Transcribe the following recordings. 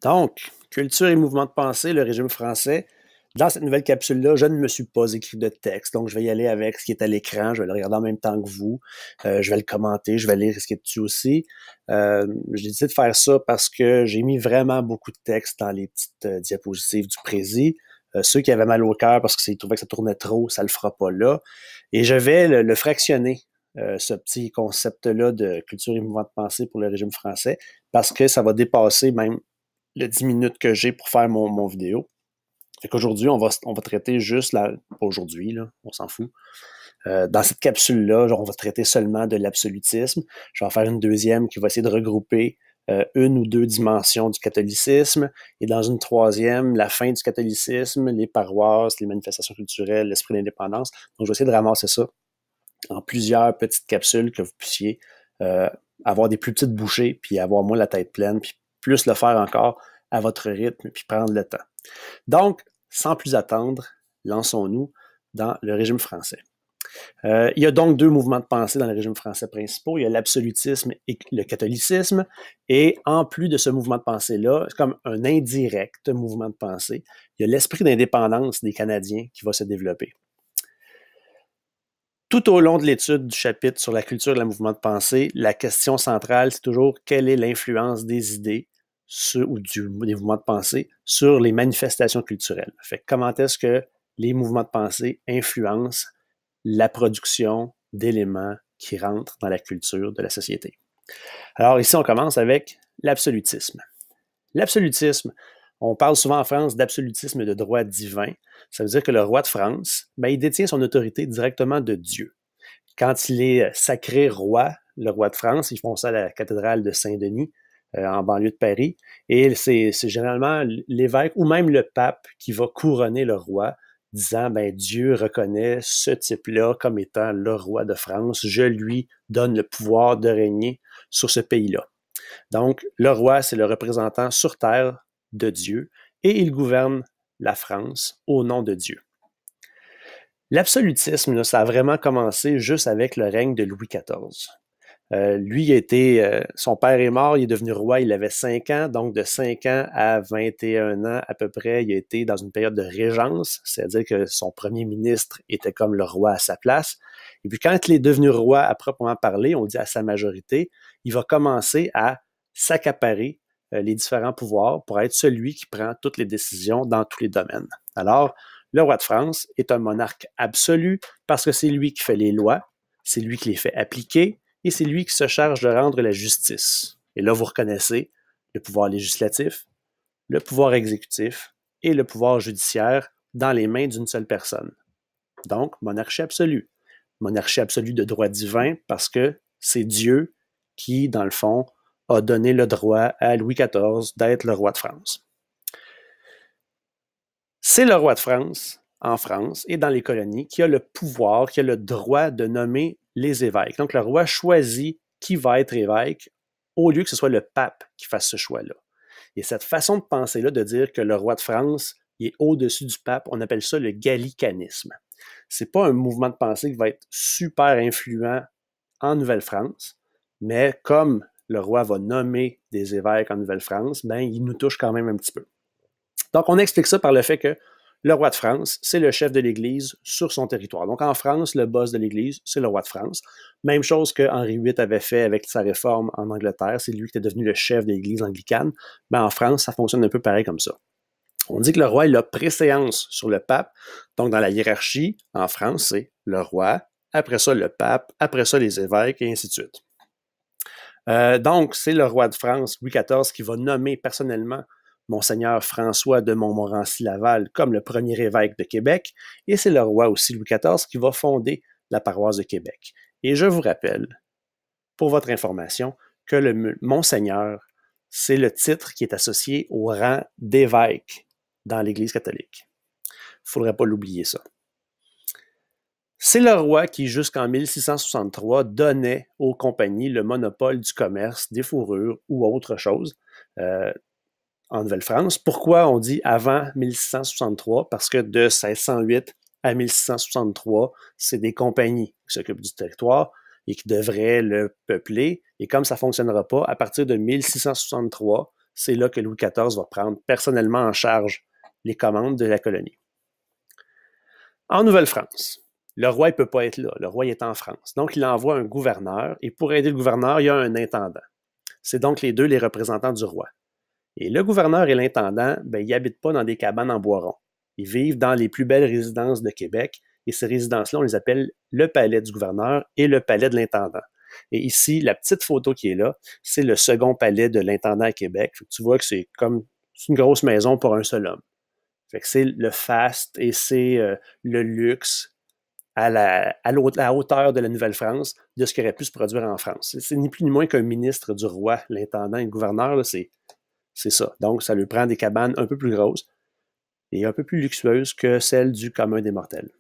Donc, culture et mouvement de pensée, le régime français. Dans cette nouvelle capsule-là, je ne me suis pas écrit de texte, donc je vais y aller avec ce qui est à l'écran, je vais le regarder en même temps que vous, je vais le commenter, je vais lire ce qui est dessus aussi. J'ai décidé de faire ça parce que j'ai mis vraiment beaucoup de texte dans les petites diapositives du prési. Ceux qui avaient mal au cœur parce qu'ils trouvaient que ça tournait trop, ça le fera pas là. Et je vais le fractionner, ce petit concept-là de culture et mouvement de pensée pour le régime français, parce que ça va dépasser même le 10 minutes que j'ai pour faire mon vidéo. Fait qu'aujourd'hui, on va traiter juste, pas aujourd'hui, là, on s'en fout. Dans cette capsule-là, on va traiter seulement de l'absolutisme. Je vais en faire une deuxième qui va essayer de regrouper une ou deux dimensions du catholicisme. Et dans une troisième, la fin du catholicisme, les paroisses, les manifestations culturelles, l'esprit d'indépendance. Donc, je vais essayer de ramasser ça en plusieurs petites capsules que vous puissiez avoir des plus petites bouchées, puis avoir moins la tête pleine, puis plus le faire encore à votre rythme, puis prendre le temps. Donc, sans plus attendre, lançons-nous dans le régime français. Il y a donc deux mouvements de pensée dans le régime français principaux. Il y a l'absolutisme et le catholicisme. Et en plus de ce mouvement de pensée-là, c'est comme un indirect mouvement de pensée, il y a l'esprit d'indépendance des Canadiens qui va se développer. Tout au long de l'étude du chapitre sur la culture et le mouvement de pensée, la question centrale, c'est toujours quelle est l'influence des idées des mouvements de pensée sur les manifestations culturelles. Fait, comment est-ce que les mouvements de pensée influencent la production d'éléments qui rentrent dans la culture de la société? Alors ici, on commence avec l'absolutisme. L'absolutisme, on parle souvent en France d'absolutisme de droit divin. Ça veut dire que le roi de France, il détient son autorité directement de Dieu. Quand il est sacré roi, le roi de France, ils font ça à la cathédrale de Saint-Denis, en banlieue de Paris, et c'est généralement l'évêque ou même le pape qui va couronner le roi, disant, Dieu reconnaît ce type-là comme étant le roi de France, je lui donne le pouvoir de régner sur ce pays-là. Donc, le roi, c'est le représentant sur terre de Dieu, et il gouverne la France au nom de Dieu. L'absolutisme, ça a vraiment commencé juste avec le règne de Louis XIV. Lui, son père est mort, il est devenu roi, il avait 5 ans, donc de 5 ans à 21 ans à peu près, il a été dans une période de régence, c'est-à-dire que son premier ministre était comme le roi à sa place. Et puis quand il est devenu roi à proprement parler, on dit à sa majorité, il va commencer à s'accaparer les différents pouvoirs pour être celui qui prend toutes les décisions dans tous les domaines. Alors, le roi de France est un monarque absolu parce que c'est lui qui fait les lois, c'est lui qui les fait appliquer, et c'est lui qui se charge de rendre la justice. Et là, vous reconnaissez le pouvoir législatif, le pouvoir exécutif et le pouvoir judiciaire dans les mains d'une seule personne. Donc, monarchie absolue. Monarchie absolue de droit divin parce que c'est Dieu qui, dans le fond, a donné le droit à Louis XIV d'être le roi de France. C'est le roi de France, en France et dans les colonies, qui a le pouvoir, qui a le droit de nommer les évêques. Donc, le roi choisit qui va être évêque au lieu que ce soit le pape qui fasse ce choix-là. Et cette façon de penser-là, de dire que le roi de France est au-dessus du pape, on appelle ça le gallicanisme. C'est pas un mouvement de pensée qui va être super influent en Nouvelle-France, mais comme le roi va nommer des évêques en Nouvelle-France, il nous touche quand même un petit peu. Donc, on explique ça par le fait que le roi de France, c'est le chef de l'Église sur son territoire. Donc, en France, le boss de l'Église, c'est le roi de France. Même chose que Henri VIII avait fait avec sa réforme en Angleterre. C'est lui qui était devenu le chef de l'Église anglicane. En France, ça fonctionne un peu pareil comme ça. On dit que le roi, il a préséance sur le pape. Donc, dans la hiérarchie, en France, c'est le roi, après ça, le pape, après ça, les évêques, et ainsi de suite. Donc, c'est le roi de France, Louis XIV, qui va nommer personnellement Monseigneur François de Montmorency-Laval comme le premier évêque de Québec, et c'est le roi aussi Louis XIV qui va fonder la paroisse de Québec. Et je vous rappelle, pour votre information, que le Monseigneur, c'est le titre qui est associé au rang d'évêque dans l'Église catholique. Il ne faudrait pas l'oublier ça. C'est le roi qui, jusqu'en 1663, donnait aux compagnies le monopole du commerce, des fourrures ou autre chose en Nouvelle-France. Pourquoi on dit avant 1663? Parce que de 1608 à 1663, c'est des compagnies qui s'occupent du territoire et qui devraient le peupler. Et comme ça ne fonctionnera pas, à partir de 1663, c'est là que Louis XIV va prendre personnellement en charge les commandes de la colonie. En Nouvelle-France, le roi ne peut pas être là, le roi est en France. Donc, il envoie un gouverneur, et pour aider le gouverneur, il y a un intendant. C'est donc les deux les représentants du roi. Et le gouverneur et l'intendant, ils n'habitent pas dans des cabanes en bois rond. Ils vivent dans les plus belles résidences de Québec, et ces résidences-là, on les appelle le palais du gouverneur et le palais de l'intendant. Et ici, la petite photo qui est là, c'est le second palais de l'intendant à Québec. Tu vois que c'est une grosse maison pour un seul homme. Fait que c'est le faste et c'est le luxe à la hauteur de la Nouvelle-France de ce qui aurait pu se produire en France. C'est ni plus ni moins qu'un ministre du roi, l'intendant et le gouverneur, c'est ça. Donc, ça lui prend des cabanes un peu plus grosses et un peu plus luxueuses que celles du commun des mortels.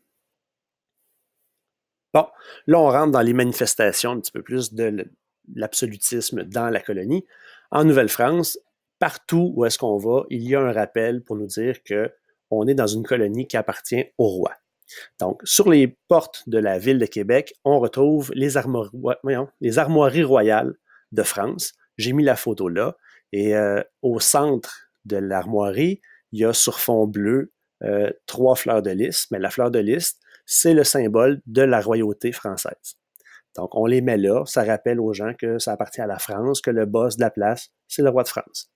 Bon, là, on rentre dans les manifestations un petit peu plus de l'absolutisme dans la colonie. En Nouvelle-France, partout où est-ce qu'on va, il y a un rappel pour nous dire qu'on est dans une colonie qui appartient au roi. Donc, sur les portes de la ville de Québec, on retrouve les armoiries royales de France. J'ai mis la photo là. Et au centre de l'armoirie, il y a sur fond bleu 3 fleurs de lys. Mais la fleur de lys, c'est le symbole de la royauté française. Donc, on les met là. Ça rappelle aux gens que ça appartient à la France, que le boss de la place, c'est le roi de France.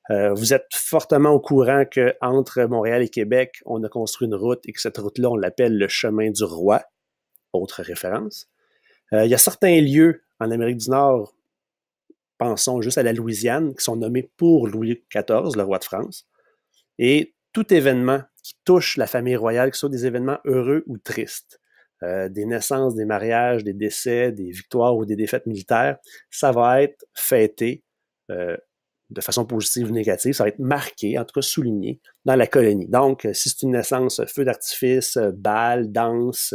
Vous êtes fortement au courant qu'entre Montréal et Québec, on a construit une route et que cette route-là, on l'appelle le chemin du roi. Autre référence. Il y a certains lieux en Amérique du Nord, pensons juste à la Louisiane, qui sont nommés pour Louis XIV, le roi de France. Et tout événement qui touche la famille royale, que ce soit des événements heureux ou tristes, des naissances, des mariages, des décès, des victoires ou des défaites militaires, ça va être fêté de façon positive ou négative, ça va être marqué, en tout cas souligné, dans la colonie. Donc, si c'est une naissance, feu d'artifice, bal, danse,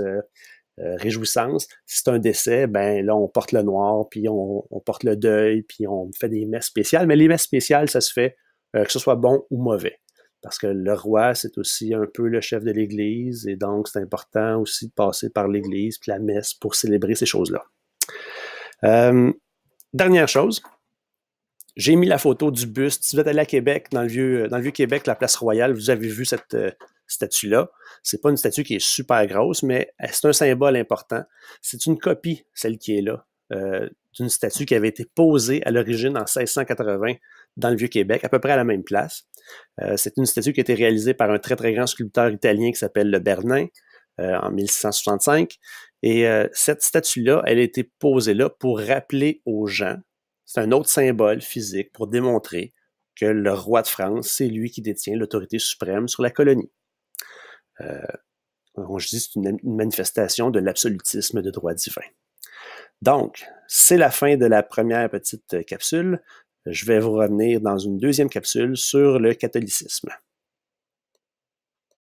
réjouissance. Si c'est un décès, là, on porte le noir, puis on porte le deuil, puis on fait des messes spéciales. Mais les messes spéciales, ça se fait que ce soit bon ou mauvais. Parce que le roi, c'est aussi un peu le chef de l'Église, et donc c'est important aussi de passer par l'Église puis la messe pour célébrer ces choses-là. Dernière chose, j'ai mis la photo du buste. Si vous êtes allé à Québec, dans le vieux Québec, la place Royale, vous avez vu cette statue-là. C'est pas une statue qui est super grosse, mais c'est un symbole important. C'est une copie, celle qui est là, d'une statue qui avait été posée à l'origine en 1680 dans le vieux Québec, à peu près à la même place. C'est une statue qui a été réalisée par un très, très grand sculpteur italien qui s'appelle Le Bernin en 1665. Et cette statue-là, elle a été posée là pour rappeler aux gens, c'est un autre symbole physique pour démontrer que le roi de France, c'est lui qui détient l'autorité suprême sur la colonie. Je dis c'est une manifestation de l'absolutisme de droit divin. Donc, c'est la fin de la première petite capsule. Je vais vous revenir dans une deuxième capsule sur le catholicisme.